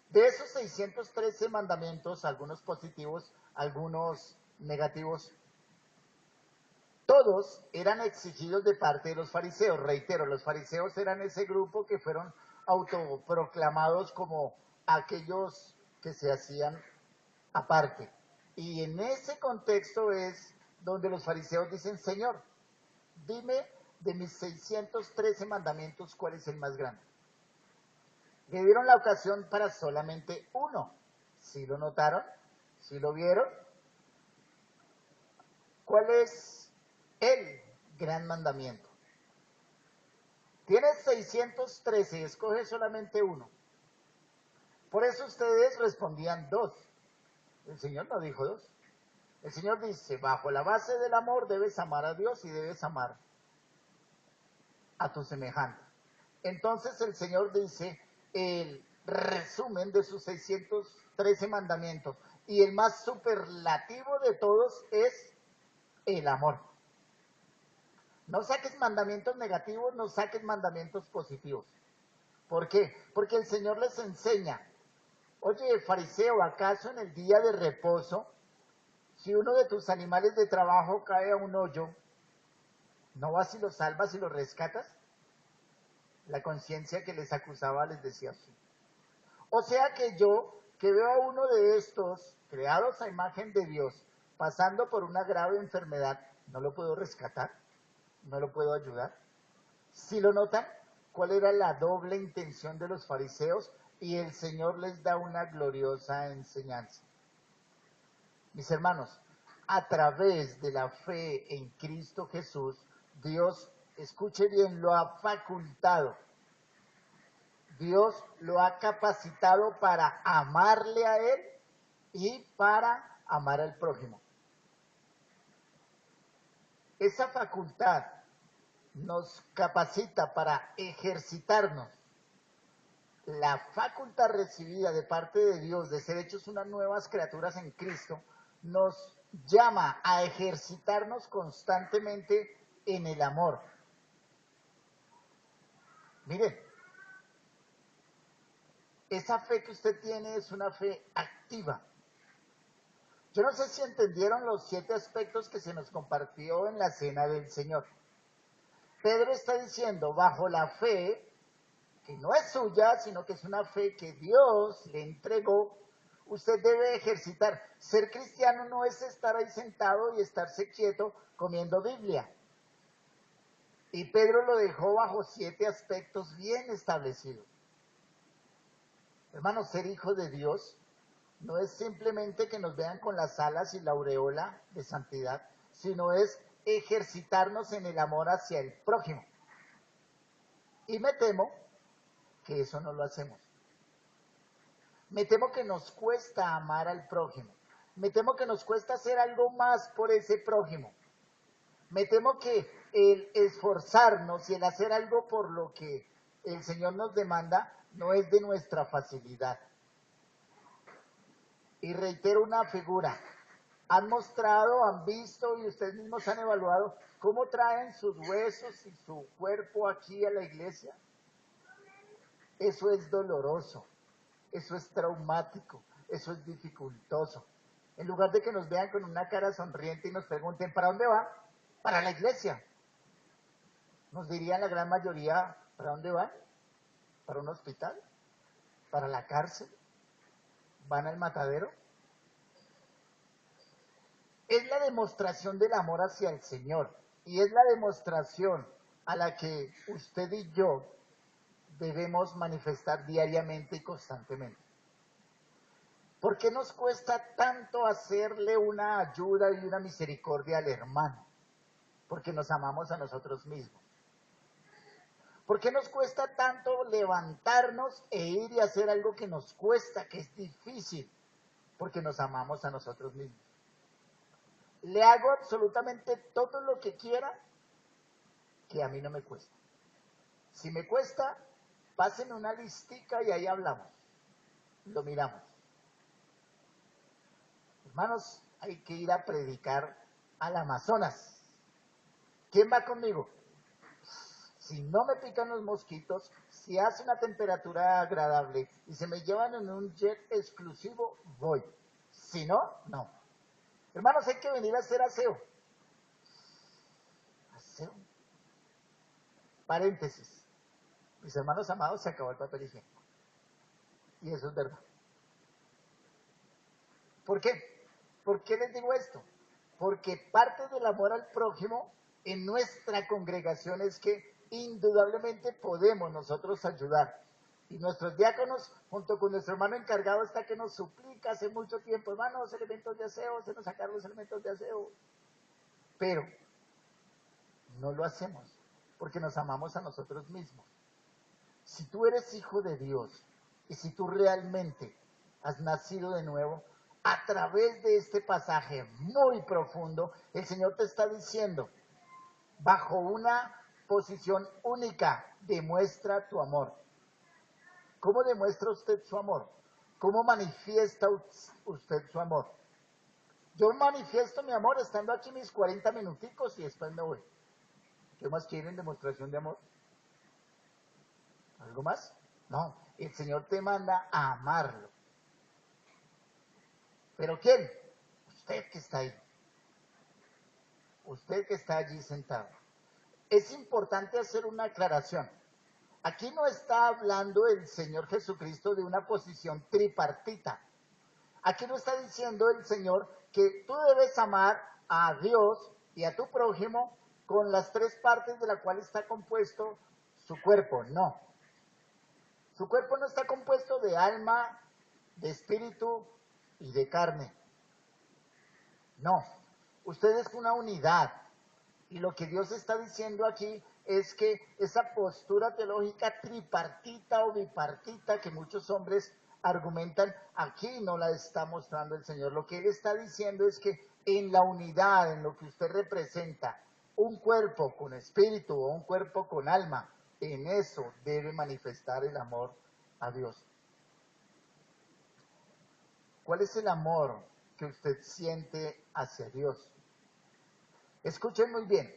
De esos 613 mandamientos, algunos positivos, algunos negativos, todos eran exigidos de parte de los fariseos. Reitero, los fariseos eran ese grupo que fueron autoproclamados como aquellos que se hacían aparte. Y en ese contexto es donde los fariseos dicen, Señor, dime de mis 613 mandamientos cuál es el más grande. Le dieron la ocasión para solamente uno. ¿Sí lo notaron? ¿Sí lo vieron? ¿Cuál es el gran mandamiento? Tienes 613, escoge solamente uno. Por eso ustedes respondían dos. El Señor no dijo dos. El Señor dice, bajo la base del amor debes amar a Dios y debes amar a tu semejante. Entonces el Señor dice el resumen de sus 613 mandamientos. Y el más superlativo de todos es el amor. No saques mandamientos negativos, no saques mandamientos positivos. ¿Por qué? Porque el Señor les enseña. Oye, fariseo, ¿acaso en el día de reposo, si uno de tus animales de trabajo cae a un hoyo, no vas y lo salvas y lo rescatas? La conciencia que les acusaba les decía así. O sea que yo, que veo a uno de estos, creados a imagen de Dios, pasando por una grave enfermedad, ¿no lo puedo rescatar? ¿No lo puedo ayudar? ¿Sí lo notan? ¿Cuál era la doble intención de los fariseos? Y el Señor les da una gloriosa enseñanza. Mis hermanos, a través de la fe en Cristo Jesús, Dios, escuche bien, lo ha facultado. Dios lo ha capacitado para amarle a Él y para amar al prójimo. Esa facultad nos capacita para ejercitarnos. La facultad recibida de parte de Dios de ser hechos unas nuevas criaturas en Cristo nos llama a ejercitarnos constantemente en el amor. Miren, esa fe que usted tiene es una fe activa. Yo no sé si entendieron los 7 aspectos que se nos compartió en la cena del Señor. Pedro está diciendo, bajo la fe, que no es suya, sino que es una fe que Dios le entregó, usted debe ejercitar. Ser cristiano no es estar ahí sentado y estarse quieto comiendo Biblia. Y Pedro lo dejó bajo 7 aspectos bien establecidos. Hermanos, ser hijo de Dios no es simplemente que nos vean con las alas y la aureola de santidad, sino es ejercitarnos en el amor hacia el prójimo. Y me temo que eso no lo hacemos. Me temo que nos cuesta amar al prójimo. Me temo que nos cuesta hacer algo más por ese prójimo. Me temo que el esforzarnos y el hacer algo por lo que el Señor nos demanda no es de nuestra facilidad. Y reitero una figura. Han mostrado, han visto y ustedes mismos han evaluado cómo traen sus huesos y su cuerpo aquí a la iglesia. Eso es doloroso, eso es traumático, eso es dificultoso. En lugar de que nos vean con una cara sonriente y nos pregunten, ¿para dónde va? Para la iglesia. Nos dirían la gran mayoría, ¿para dónde van? ¿Para un hospital? ¿Para la cárcel? ¿Van al matadero? Es la demostración del amor hacia el Señor y es la demostración a la que usted y yo debemos manifestar diariamente y constantemente. ¿Por qué nos cuesta tanto hacerle una ayuda y una misericordia al hermano? Porque nos amamos a nosotros mismos. ¿Por qué nos cuesta tanto levantarnos e ir y hacer algo que nos cuesta, que es difícil? Porque nos amamos a nosotros mismos. Le hago absolutamente todo lo que quiera que a mí no me cuesta. Si me cuesta, pasen una listica y ahí hablamos. Lo miramos. Hermanos, hay que ir a predicar al Amazonas. ¿Quién va conmigo? Si no me pican los mosquitos, si hace una temperatura agradable y se me llevan en un jet exclusivo, voy. Si no, no. Hermanos, hay que venir a hacer aseo. Aseo. Paréntesis. Mis hermanos amados, se acabó el papel higiénico. Y eso es verdad. ¿Por qué? ¿Por qué les digo esto? Porque parte del amor al prójimo en nuestra congregación es que indudablemente podemos nosotros ayudar. Y nuestros diáconos, junto con nuestro hermano encargado, está que nos suplica hace mucho tiempo, hermanos, elementos de aseo, se nos sacaron los elementos de aseo. Pero no lo hacemos porque nos amamos a nosotros mismos. Si tú eres hijo de Dios y si tú realmente has nacido de nuevo, a través de este pasaje muy profundo, el Señor te está diciendo, bajo una posición única, demuestra tu amor. ¿Cómo demuestra usted su amor? ¿Cómo manifiesta usted su amor? Yo manifiesto mi amor estando aquí mis 40 minuticos y después me voy. ¿Qué más quieren? ¿Demostración de amor? ¿Algo más? No, el Señor te manda a amarlo. ¿Pero quién? Usted que está ahí. Usted que está allí sentado. Es importante hacer una aclaración. Aquí no está hablando el Señor Jesucristo de una posición tripartita. Aquí no está diciendo el Señor que tú debes amar a Dios y a tu prójimo con las tres partes de la cual está compuesto su cuerpo. No. Su cuerpo no está compuesto de alma, de espíritu y de carne. No. Usted es una unidad. Y lo que Dios está diciendo aquí es que esa postura teológica tripartita o bipartita que muchos hombres argumentan, aquí no la está mostrando el Señor. Lo que Él está diciendo es que en la unidad, en lo que usted representa, un cuerpo con espíritu o un cuerpo con alma, en eso debe manifestar el amor a Dios. ¿Cuál es el amor que usted siente hacia Dios? Escuchen muy bien.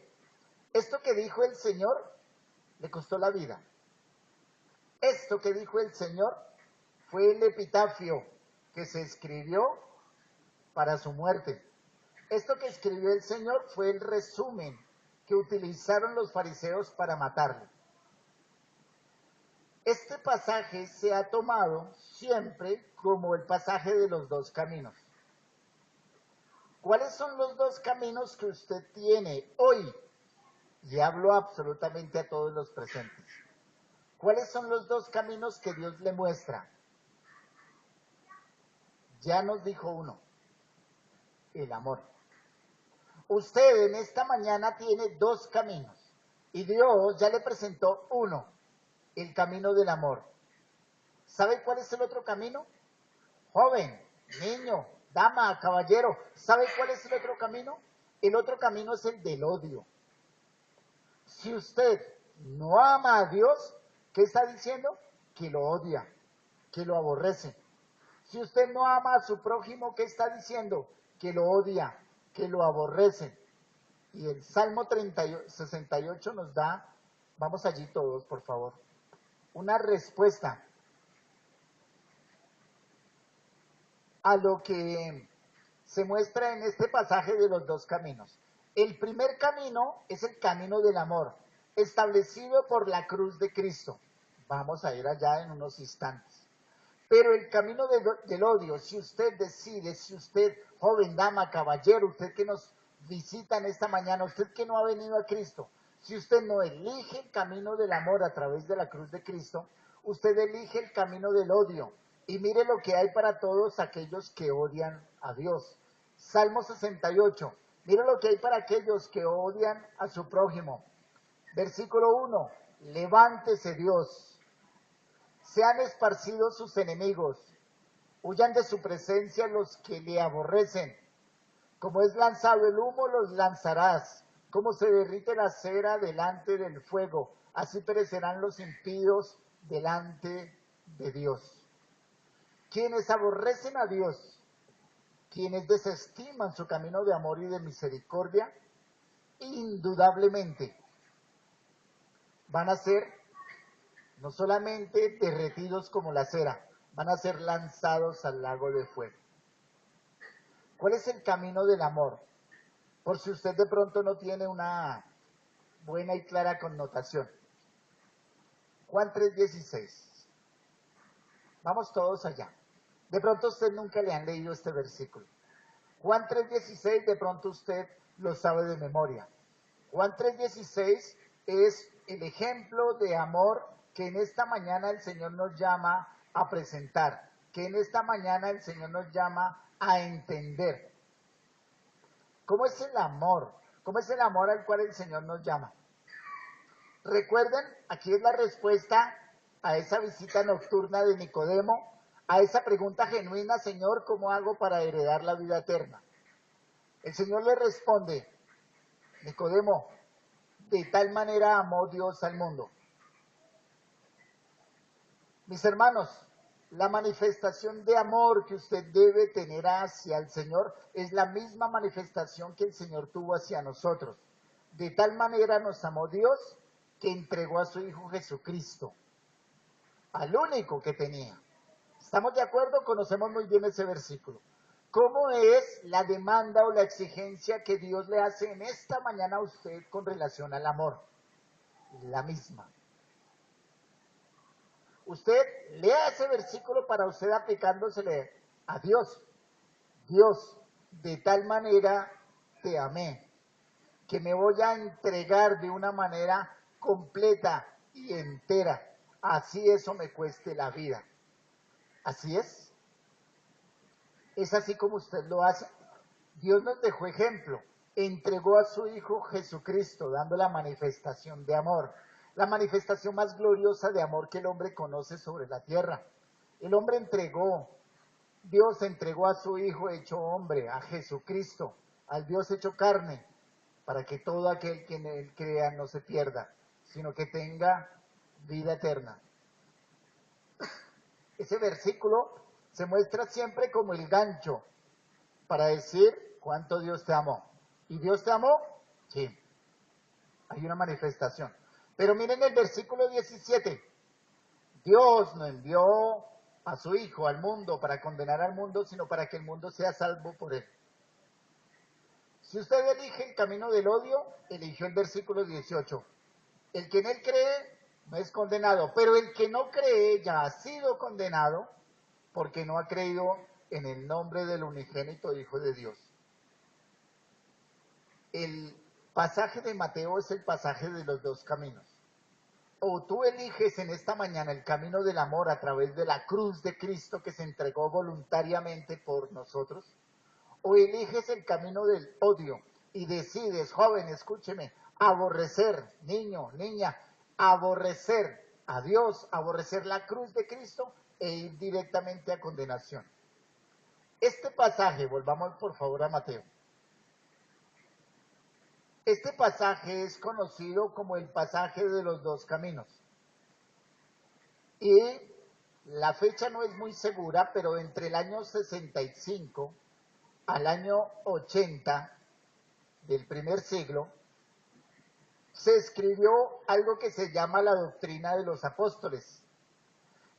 Esto que dijo el Señor le costó la vida. Esto que dijo el Señor fue el epitafio que se escribió para su muerte. Esto que escribió el Señor fue el resumen que utilizaron los fariseos para matarle. Este pasaje se ha tomado siempre como el pasaje de los dos caminos. ¿Cuáles son los dos caminos que usted tiene hoy? Y hablo absolutamente a todos los presentes. ¿Cuáles son los dos caminos que Dios le muestra? Ya nos dijo uno, el amor. Usted en esta mañana tiene dos caminos y Dios ya le presentó uno, el camino del amor. ¿Sabe cuál es el otro camino? Joven, niño, dama, caballero, ¿sabe cuál es el otro camino? El otro camino es el del odio. Si usted no ama a Dios, ¿qué está diciendo? Que lo odia, que lo aborrece. Si usted no ama a su prójimo, ¿qué está diciendo? Que lo odia, que lo aborrece. Y el Salmo 68 nos da, vamos allí todos, por favor, una respuesta a lo que se muestra en este pasaje de los dos caminos. El primer camino es el camino del amor, establecido por la cruz de Cristo. Vamos a ir allá en unos instantes. Pero el camino del odio, si usted decide, si usted, joven, dama, caballero, usted que nos visita en esta mañana, usted que no ha venido a Cristo, si usted no elige el camino del amor a través de la cruz de Cristo, usted elige el camino del odio. Y mire lo que hay para todos aquellos que odian a Dios. Salmo 68. Mire lo que hay para aquellos que odian a su prójimo. Versículo 1. Levántese Dios. Sean esparcidos sus enemigos. Huyan de su presencia los que le aborrecen. Como es lanzado el humo, los lanzarás. Como se derrite la cera delante del fuego, así perecerán los impíos delante de Dios. Quienes aborrecen a Dios, quienes desestiman su camino de amor y de misericordia, indudablemente van a ser no solamente derretidos como la cera, van a ser lanzados al lago de fuego. ¿Cuál es el camino del amor? Por si usted de pronto no tiene una buena y clara connotación. Juan 3:16. Vamos todos allá. De pronto a usted nunca le han leído este versículo. Juan 3:16 de pronto usted lo sabe de memoria. Juan 3:16 es el ejemplo de amor que en esta mañana el Señor nos llama a presentar, que en esta mañana el Señor nos llama a entender. ¿Cómo es el amor? ¿Cómo es el amor al cual el Señor nos llama? Recuerden, aquí es la respuesta a esa visita nocturna de Nicodemo, a esa pregunta genuina: Señor, ¿cómo hago para heredar la vida eterna? El Señor le responde: Nicodemo, de tal manera amó Dios al mundo. Mis hermanos, la manifestación de amor que usted debe tener hacia el Señor es la misma manifestación que el Señor tuvo hacia nosotros. De tal manera nos amó Dios que entregó a su Hijo Jesucristo, al único que tenía. ¿Estamos de acuerdo? Conocemos muy bien ese versículo. ¿Cómo es la demanda o la exigencia que Dios le hace en esta mañana a usted con relación al amor? La misma. Usted lea ese versículo para usted aplicándosele a Dios. Dios, de tal manera te amé, que me voy a entregar de una manera completa y entera, así eso me cueste la vida. ¿Así es? ¿Es así como usted lo hace? Dios nos dejó ejemplo, entregó a su Hijo Jesucristo, dando la manifestación de amor, la manifestación más gloriosa de amor que el hombre conoce sobre la tierra. El hombre entregó, Dios entregó a su Hijo hecho hombre, a Jesucristo, al Dios hecho carne, para que todo aquel que en él crea no se pierda, sino que tenga vida eterna. Ese versículo se muestra siempre como el gancho para decir cuánto Dios te amó. ¿Y Dios te amó? Sí. Hay una manifestación. Pero miren el versículo 17. Dios no envió a su Hijo al mundo para condenar al mundo, sino para que el mundo sea salvo por él. Si usted elige el camino del odio, eligió el versículo 18. El que en él cree no es condenado, pero el que no cree ya ha sido condenado porque no ha creído en el nombre del unigénito Hijo de Dios. El pasaje de Mateo es el pasaje de los dos caminos. O tú eliges en esta mañana el camino del amor a través de la cruz de Cristo que se entregó voluntariamente por nosotros, o eliges el camino del odio y decides, joven, escúcheme, aborrecer, niño, niña, aborrecer a Dios, aborrecer la cruz de Cristo e ir directamente a condenación. Este pasaje, volvamos por favor a Mateo. Este pasaje es conocido como el pasaje de los dos caminos. Y la fecha no es muy segura, pero entre el año 65 al año 80 del primer siglo, se escribió algo que se llama la doctrina de los apóstoles.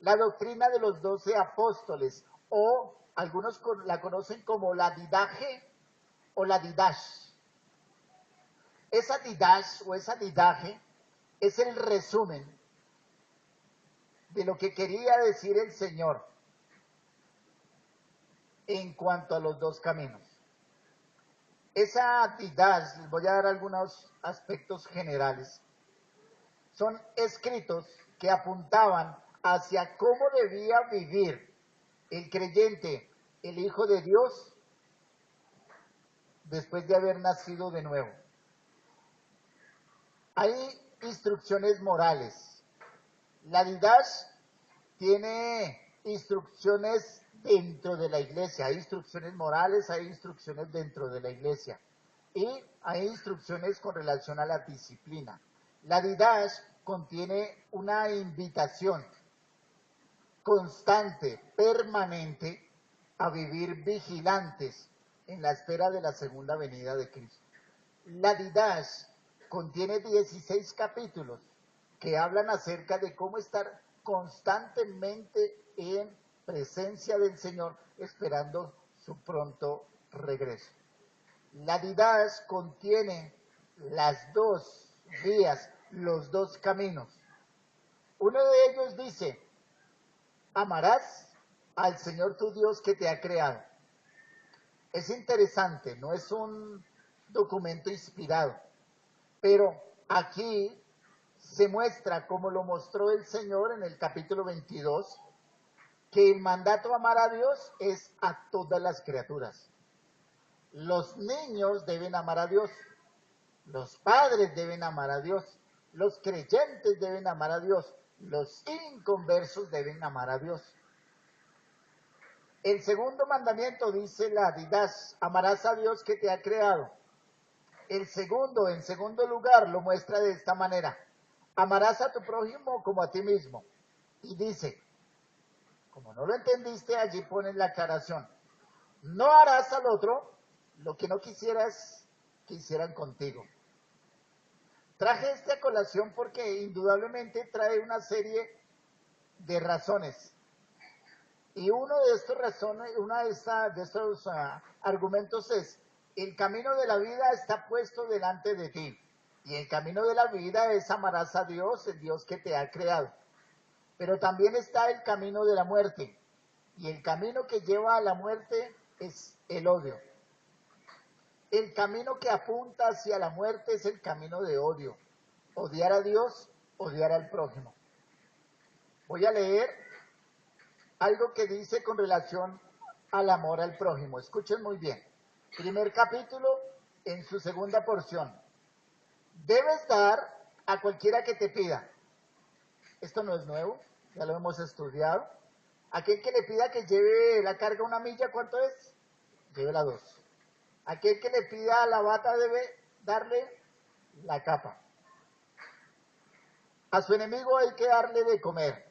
La doctrina de los 12 apóstoles, o algunos la conocen como la didaje o la didash. Esa didash o esa didaje es el resumen de lo que quería decir el Señor en cuanto a los dos caminos. Esa didash, les voy a dar algunos aspectos generales, son escritos que apuntaban hacia cómo debía vivir el creyente, el Hijo de Dios, después de haber nacido de nuevo. Hay instrucciones morales. La didash tiene instrucciones dentro de la iglesia, hay instrucciones morales, hay instrucciones dentro de la iglesia y hay instrucciones con relación a la disciplina. La didash contiene una invitación constante, permanente, a vivir vigilantes en la espera de la segunda venida de Cristo. La didash contiene 16 capítulos que hablan acerca de cómo estar constantemente en presencia del Señor, esperando su pronto regreso. La didash contiene las dos vías, los dos caminos. Uno de ellos dice: amarás al Señor tu Dios que te ha creado. Es interesante, no es un documento inspirado, pero aquí se muestra, como lo mostró el Señor en el capítulo 22, que el mandato a amar a Dios es a todas las criaturas. Los niños deben amar a Dios, los padres deben amar a Dios, los creyentes deben amar a Dios, los inconversos deben amar a Dios. El segundo mandamiento dice la Didash, amarás a Dios que te ha creado. El segundo, en segundo lugar, lo muestra de esta manera, amarás a tu prójimo como a ti mismo. Y dice, como no lo entendiste, allí pones la aclaración, no harás al otro lo que no quisieras que hicieran contigo. Traje esta colación porque indudablemente trae una serie de razones. Y uno de estos argumentos es, el camino de la vida está puesto delante de ti. Y el camino de la vida es amarás a Dios, el Dios que te ha creado. Pero también está el camino de la muerte. Y el camino que lleva a la muerte es el odio. El camino que apunta hacia la muerte es el camino de odio. Odiar a Dios, odiar al prójimo. Voy a leer algo que dice con relación al amor al prójimo. Escuchen muy bien. Primer capítulo, en su segunda porción. Debes dar a cualquiera que te pida. Esto no es nuevo, ya lo hemos estudiado. Aquel que le pida que lleve la carga una milla, ¿cuánto es? Llévela 2. Aquel que le pida la bata debe darle la capa. A su enemigo hay que darle de comer.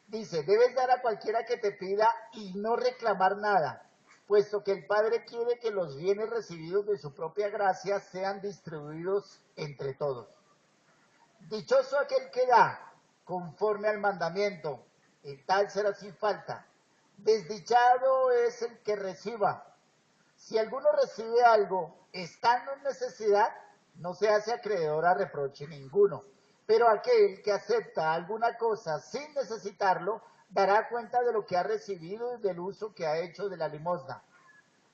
Dice, debes dar a cualquiera que te pida y no reclamar nada, puesto que el Padre quiere que los bienes recibidos de su propia gracia sean distribuidos entre todos. Dichoso aquel que da, conforme al mandamiento, el tal será sin falta. Desdichado es el que reciba. Si alguno recibe algo, estando en necesidad, no se hace acreedor a reproche ninguno. Pero aquel que acepta alguna cosa sin necesitarlo, dará cuenta de lo que ha recibido y del uso que ha hecho de la limosna.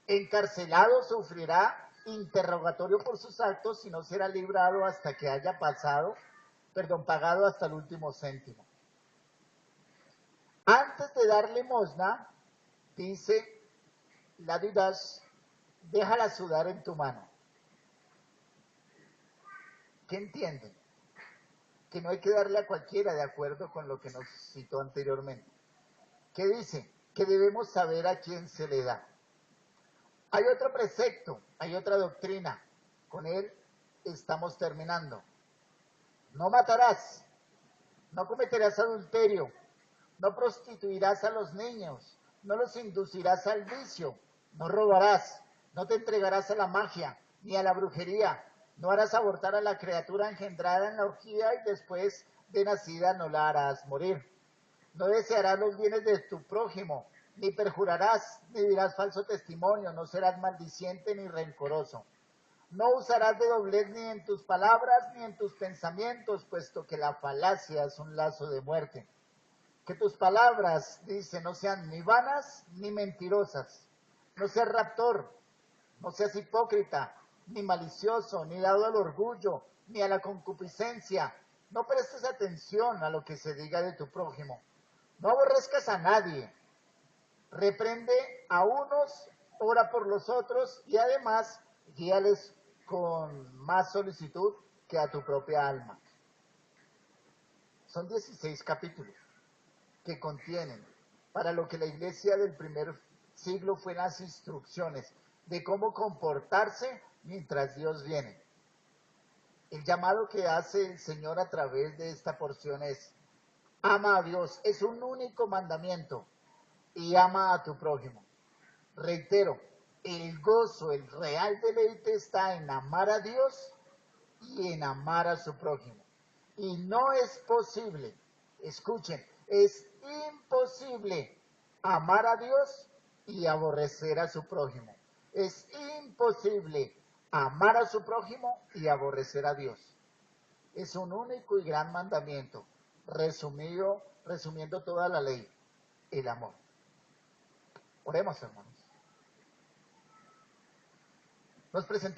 Encarcelado sufrirá interrogatorio por sus actos y no será librado hasta que haya pagado hasta el último céntimo. Antes de dar limosna, dice la Didash, déjala sudar en tu mano. ¿Qué entienden? Que no hay que darle a cualquiera de acuerdo con lo que nos citó anteriormente. ¿Qué dice? Que debemos saber a quién se le da. Hay otro precepto, hay otra doctrina. Con él estamos terminando. No matarás, no cometerás adulterio, no prostituirás a los niños, no los inducirás al vicio, no robarás, no te entregarás a la magia ni a la brujería, no harás abortar a la criatura engendrada en la orgía y después de nacida no la harás morir. No desearás los bienes de tu prójimo, ni perjurarás, ni dirás falso testimonio, no serás maldiciente ni rencoroso. No usarás de doblez ni en tus palabras ni en tus pensamientos, puesto que la falacia es un lazo de muerte. Que tus palabras, dice, no sean ni vanas ni mentirosas. No seas raptor, no seas hipócrita, ni malicioso, ni dado al orgullo, ni a la concupiscencia. No prestes atención a lo que se diga de tu prójimo. No aborrezcas a nadie. Reprende a unos, ora por los otros y además guíales con más solicitud que a tu propia alma. Son 16 capítulos que contienen para lo que la iglesia del primer siglo fue las instrucciones de cómo comportarse mientras Dios viene. El llamado que hace el Señor a través de esta porción es, ama a Dios, es un único mandamiento, y ama a tu prójimo. Reitero, el gozo, el real deleite está en amar a Dios y en amar a su prójimo. Y no es posible, escuchen, es imposible amar a Dios y aborrecer a su prójimo. Es imposible amar a su prójimo y aborrecer a Dios. Es un único y gran mandamiento, resumiendo toda la ley, el amor. Oremos, hermanos. Nos presentamos